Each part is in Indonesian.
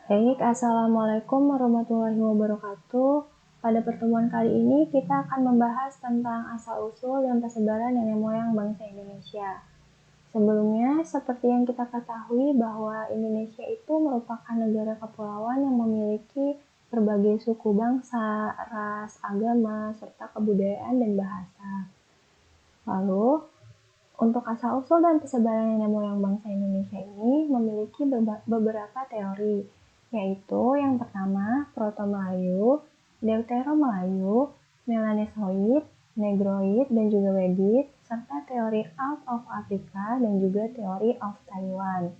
Baik, Assalamualaikum warahmatullahi wabarakatuh. Pada pertemuan kali ini kita akan membahas tentang asal-usul dan persebaran nenek moyang bangsa Indonesia. Sebelumnya, seperti yang kita ketahui bahwa Indonesia itu merupakan negara kepulauan yang memiliki berbagai suku bangsa, ras, agama, serta kebudayaan dan bahasa. Lalu, untuk asal-usul dan persebaran nenek moyang bangsa Indonesia ini memiliki beberapa teori, yaitu yang pertama Proto-Melayu, Deutero-Melayu, Melanesoid, Negroid, dan juga Wedid, serta teori Out of Africa dan juga teori of Taiwan.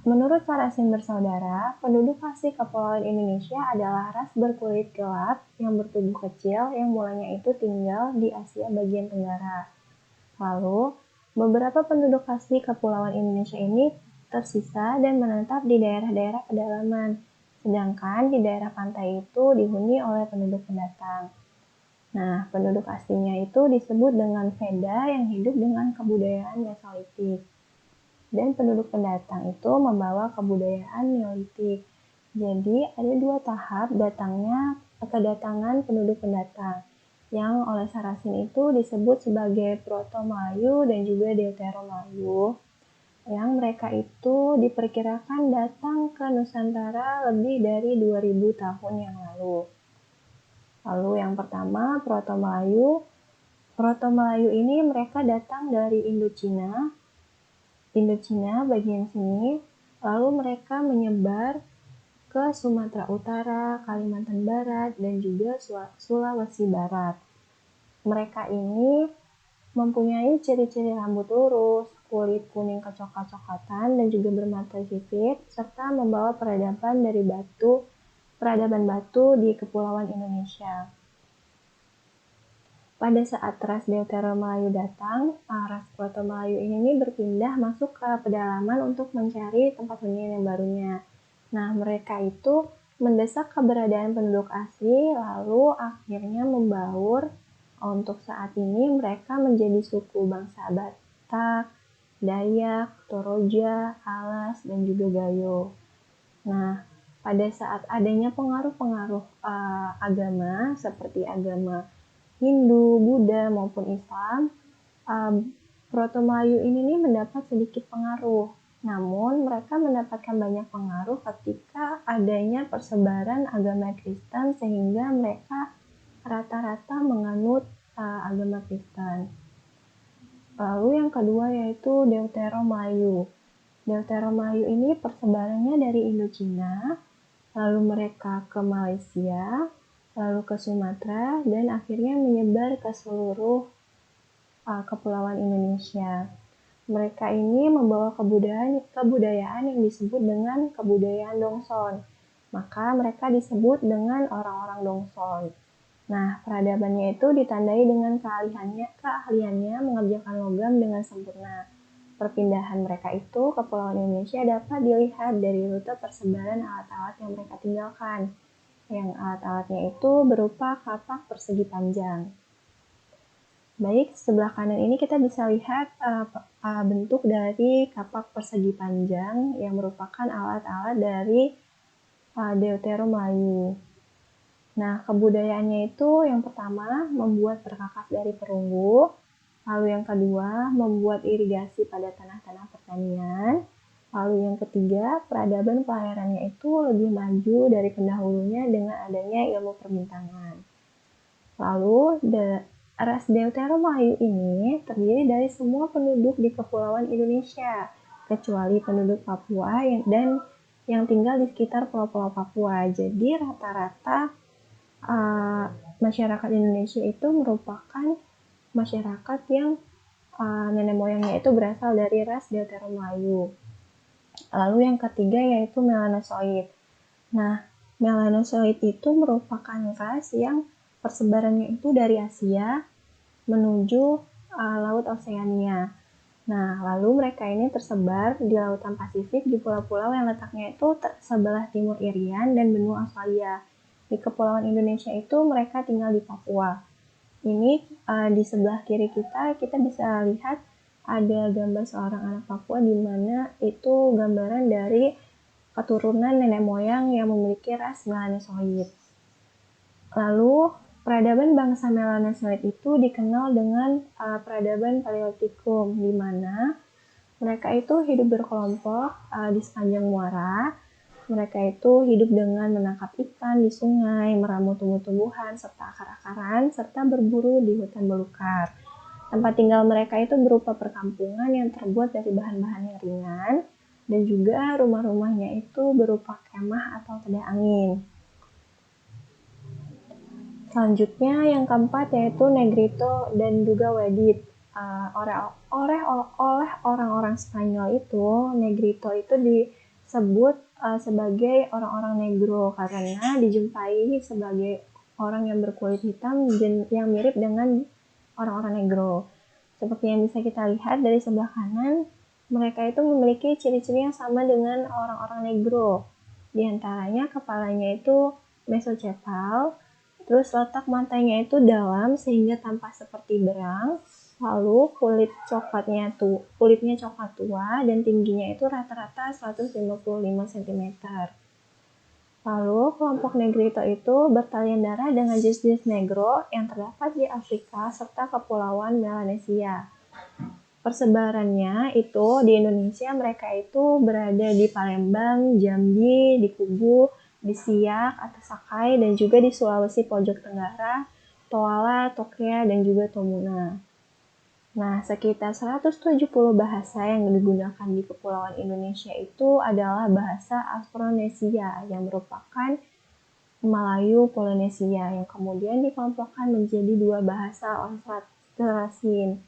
Menurut Sarasin bersaudara, penduduk asli Kepulauan Indonesia adalah ras berkulit gelap yang bertubuh kecil yang mulanya itu tinggal di Asia bagian tenggara. Lalu, beberapa penduduk asli Kepulauan Indonesia ini tersisa dan menetap di daerah-daerah pedalaman, sedangkan di daerah pantai itu dihuni oleh penduduk pendatang. Nah, penduduk aslinya itu disebut dengan Veda yang hidup dengan kebudayaan Mesolitik. Dan penduduk pendatang itu membawa kebudayaan Neolitik. Jadi, ada dua tahap kedatangan penduduk pendatang, yang oleh Sarasin itu disebut sebagai Proto-Melayu dan juga Deutero-Melayu, yang mereka itu diperkirakan datang ke Nusantara lebih dari 2000 tahun yang lalu. Lalu yang pertama, Proto-Melayu. Proto-Melayu ini mereka datang dari Indochina bagian sini, lalu mereka menyebar ke Sumatera Utara, Kalimantan Barat, dan juga Sulawesi Barat. Mereka ini mempunyai ciri-ciri rambut lurus, kulit kuning kecoklat-coklatan, dan juga bermata sipit, serta membawa peradaban batu di Kepulauan Indonesia. Pada saat ras Deutero-Melayu datang, ras Proto-Melayu ini berpindah masuk ke pedalaman untuk mencari tempat hunian yang barunya. Nah, mereka itu mendesak keberadaan penduduk asli, lalu akhirnya membaur. Untuk saat ini mereka menjadi suku bangsa Batak, Dayak, Toraja, Alas, dan juga Gayo. Nah, pada saat adanya pengaruh-pengaruh agama seperti agama Hindu, Buddha, maupun Islam, Proto-Melayu ini mendapat sedikit pengaruh. Namun, mereka mendapatkan banyak pengaruh ketika adanya persebaran agama Kristen sehingga mereka rata-rata menganut agama Kristen. Lalu yang kedua yaitu Deutero-Melayu. Deutero-Melayu ini persebarannya dari Indochina, lalu mereka ke Malaysia, lalu ke Sumatera, dan akhirnya menyebar ke seluruh kepulauan Indonesia. Mereka ini membawa kebudayaan yang disebut dengan kebudayaan Dongson. Maka mereka disebut dengan orang-orang Dongson. Nah, peradabannya itu ditandai dengan keahliannya mengerjakan logam dengan sempurna. Perpindahan mereka itu ke Kepulauan Indonesia dapat dilihat dari rute persebaran alat-alat yang mereka tinggalkan. Yang alat-alatnya itu berupa kapak persegi panjang. Baik, sebelah kanan ini kita bisa lihat bentuk dari kapak persegi panjang yang merupakan alat-alat dari Deutero-Melayu. Nah, kebudayaannya itu yang pertama membuat perkakas dari perunggu, lalu yang kedua membuat irigasi pada tanah-tanah pertanian, lalu yang ketiga peradaban pelayarannya itu lebih maju dari pendahulunya dengan adanya ilmu perbintangan. Lalu ras Deutero-Melayu ini terdiri dari semua penduduk di Kepulauan Indonesia, kecuali penduduk Papua dan yang tinggal di sekitar pulau-pulau Papua. Jadi rata-rata masyarakat Indonesia itu merupakan masyarakat yang nenek moyangnya itu berasal dari ras Deutero-Melayu. Lalu yang ketiga yaitu Melanosoid. Nah, Melanosoid itu merupakan ras yang persebarannya itu dari Asia menuju Laut Oseania. Nah, lalu mereka ini tersebar di Lautan Pasifik di pulau-pulau yang letaknya itu sebelah timur Irian dan benua Australia. Di Kepulauan Indonesia itu mereka tinggal di Papua. Ini di sebelah kiri kita bisa lihat ada gambar seorang anak Papua di mana itu gambaran dari keturunan nenek moyang yang memiliki ras Melanesoid. Lalu, peradaban bangsa Melanesoid itu dikenal dengan peradaban Paleotikum, di mana mereka itu hidup berkelompok di sepanjang muara. Mereka itu hidup dengan menangkap ikan di sungai, meramu tumbuh-tumbuhan, serta akar-akaran, serta berburu di hutan belukar. Tempat tinggal mereka itu berupa perkampungan yang terbuat dari bahan-bahan yang ringan, dan juga rumah-rumahnya itu berupa kemah atau tedah angin. Selanjutnya yang keempat yaitu Negrito dan juga Wedit. Oleh orang-orang Spanyol itu, Negrito itu disebut sebagai orang-orang negro karena dijumpai sebagai orang yang berkulit hitam yang mirip dengan orang-orang negro. Seperti yang bisa kita lihat dari sebelah kanan, mereka itu memiliki ciri-ciri yang sama dengan orang-orang negro. Di antaranya kepalanya itu mesocepal, terus letak matanya itu dalam sehingga tampak seperti berang. Lalu kulitnya coklat tua dan tingginya itu rata-rata 155 cm. Lalu kelompok Negrito itu bertalian darah dengan jenis-jenis Negro yang terdapat di Afrika serta Kepulauan Melanesia. Persebarannya itu di Indonesia mereka itu berada di Palembang, Jambi, di Kubu, di Siak atau Sakai, dan juga di Sulawesi Pojok Tenggara, Toala, Tokea, dan juga Tomuna. Nah, sekitar 170 bahasa yang digunakan di Kepulauan Indonesia itu adalah bahasa Austronesia yang merupakan Melayu Polinesia yang kemudian dikelompokkan menjadi dua bahasa Australasin.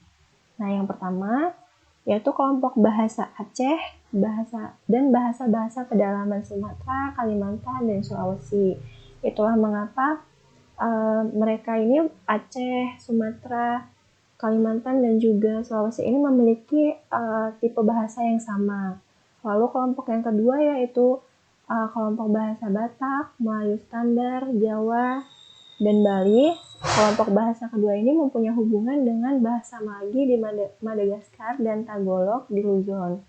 Nah, yang pertama yaitu kelompok bahasa Aceh, dan bahasa-bahasa pedalaman Sumatera, Kalimantan, dan Sulawesi. Itulah mengapa mereka ini Aceh, Sumatera, Kalimantan, dan juga Sulawesi ini memiliki tipe bahasa yang sama. Lalu kelompok yang kedua yaitu kelompok bahasa Batak, Melayu Standar, Jawa, dan Bali. Kelompok bahasa kedua ini mempunyai hubungan dengan bahasa Malagi di Madagaskar dan Tagalog di Luzon.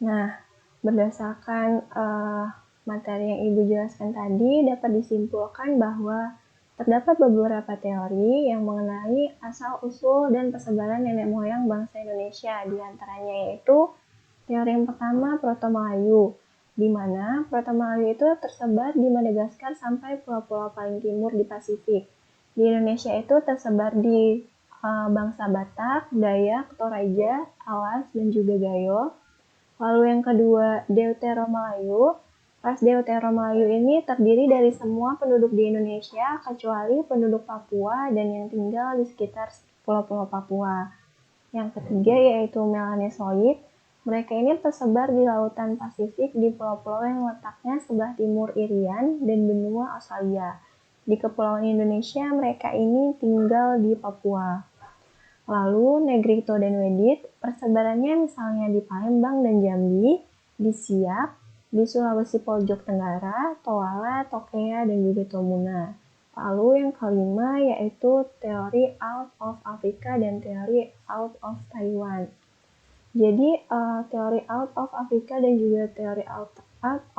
Nah, berdasarkan materi yang Ibu jelaskan tadi, dapat disimpulkan bahwa terdapat beberapa teori yang mengenai asal-usul dan persebaran nenek moyang bangsa Indonesia. Di antaranya yaitu teori yang pertama Proto-Melayu, di mana Proto-Melayu itu tersebar di Madagaskar sampai pulau-pulau paling timur di Pasifik. Di Indonesia itu tersebar di bangsa Batak, Dayak, Toraja, Awas, dan juga Gayo. Lalu yang kedua Deutero-Melayu. Ras Deutero-Melayu ini terdiri dari semua penduduk di Indonesia kecuali penduduk Papua dan yang tinggal di sekitar pulau-pulau Papua. Yang ketiga yaitu Melanesoid. Mereka ini tersebar di lautan Pasifik di pulau-pulau yang letaknya sebelah timur Irian dan benua Australia. Di Kepulauan Indonesia mereka ini tinggal di Papua. Lalu Negrito dan Wedit persebarannya misalnya di Palembang dan Jambi, di Siak, di Sulawesi Pojok Tenggara, Toala, Tokea, dan juga Tomuna. Lalu yang kelima yaitu teori out of Africa dan teori out of Taiwan. Jadi teori out of Africa dan juga teori out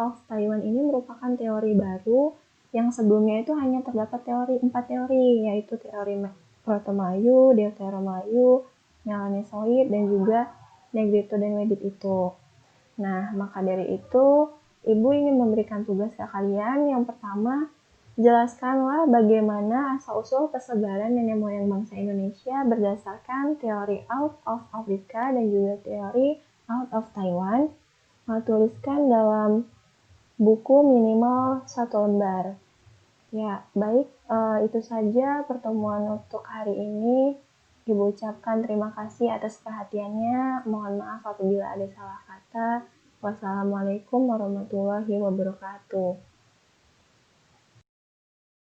of Taiwan ini merupakan teori baru yang sebelumnya itu hanya terdapat 4 teori, yaitu teori Proto-Melayu, Deutero-Melayu, Melanesoid, dan juga Negrito dan Wedit itu. Nah, maka dari itu, Ibu ingin memberikan tugas ke kalian. Yang pertama, jelaskanlah bagaimana asal-usul persebaran nenek moyang bangsa Indonesia berdasarkan teori out of Africa dan juga teori out of Taiwan. Tuliskan dalam buku minimal 1 lembar. Ya, baik, itu saja pertemuan untuk hari ini. Ibu ucapkan terima kasih atas perhatiannya. Mohon maaf apabila ada salah kata. Wassalamualaikum warahmatullahi wabarakatuh.